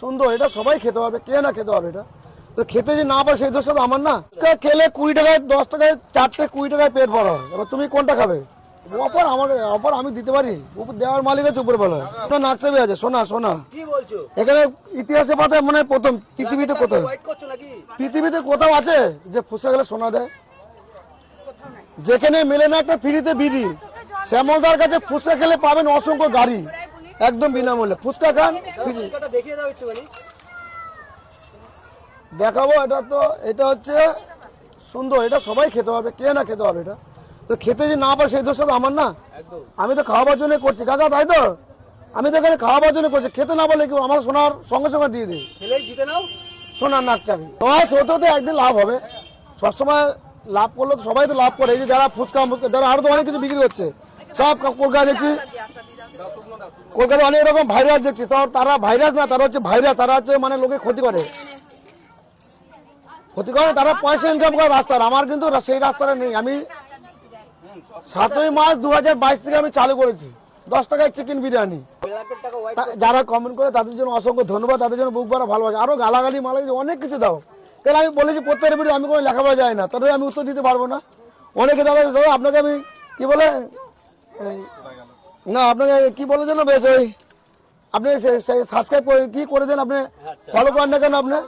সুন্দর, এটা সবাই খেতে পারবে, কে না খেতে পারবে। এটা তো খেতে যে না পারে সেই দোষটা তো আমার না। খেলে 20 টাকায় 10 টাকায় 4টে 20 টাকায় পেট ভরা হয়। এবার তুমি কোনটা খাবে? অফার আমাকে অফার আমি দিতে পারি, উপর দেওয়ার মালিক আছে উপরে বলা হয়। নাক চাবি আছে। শোনা শোনা কি বলছো? এখানে ইতিহাসে পাতায় মানে প্রথম পৃথিবীতে কোথাও, ওয়েট করছো নাকি? পৃথিবীতে কোথাও আছে যে ফুসে গেলে সোনা দেয়? যেখানে মেলে না একটা ফ্রিতে বিড়ি, শ্যামলদার কাছে ফুচকা খেলে পাবেন অসংখ্য গাড়ি, একদম বিনামূল্যে। ফুচকা খান, ফুচকাটা দেখিয়ে দাও একটুখানি। দেখাবো। এটা তো এটা হচ্ছে সুন্দর, এটা সবাই খেতে পারবে, কে না খেতে পারবে। এটা তো খেতে যে না পারে সেই দোষটা তো আমার না। আমি তো খাওয়াবার জন্য করছি কাকা, তাই তো? আমি তো এখানে খাওয়াবার জন্য করছি, খেতে না বলে কি আমার সোনার সঙ্গে সঙ্গে দিয়ে দিই। ছেলেই জিতে নাও। সোনার নাক চাবি তোমার হতে তো একদিন লাভ হবে। সবসময় লাভ করলে তো সবাই তো লাভ করে। এই যে যারা ফুচকা মুচকা, যারা আরো তো অনেক কিছু বিক্রি করছে, সব কলকাতা দেখছি, কলকাতায় অনেক রকম ভাইরাস দেখছি। তো তারা ভাইরাস না, তারা হচ্ছে ভাইরাস, তারা হচ্ছে মানে লোকে ক্ষতি করে, তারা পয়সা ইনকাম করে রাস্তার। আমার কিন্তু সেই রাস্তাটা নেই। আমি 7ই মার্চ 2022 থেকে আমি চালু করেছি 10 টাকায় চিকেন বিরিয়ানি। যারা কমেন্ট করে তাদের জন্য অসংখ্য ধন্যবাদ, তাদের জন্য বুক ভরা ভালোবাসা। আরো গালাগালি মালাগালি অনেক কিছু দাও, কেন আমি বলেছি প্রত্যেকের ভিডিও আমি কোনো লেখাপড়া যায় না, তাদের আমি উত্তর দিতে পারবো না। অনেকে দাদা দাদা আপনাকে আমি কি বলে না, আপনাকে কি বলে যেন বেশ, ওই আপনি সাবস্ক্রাইব করে কি করে দেন, আপনি ফলো করেন না কেন আপনি?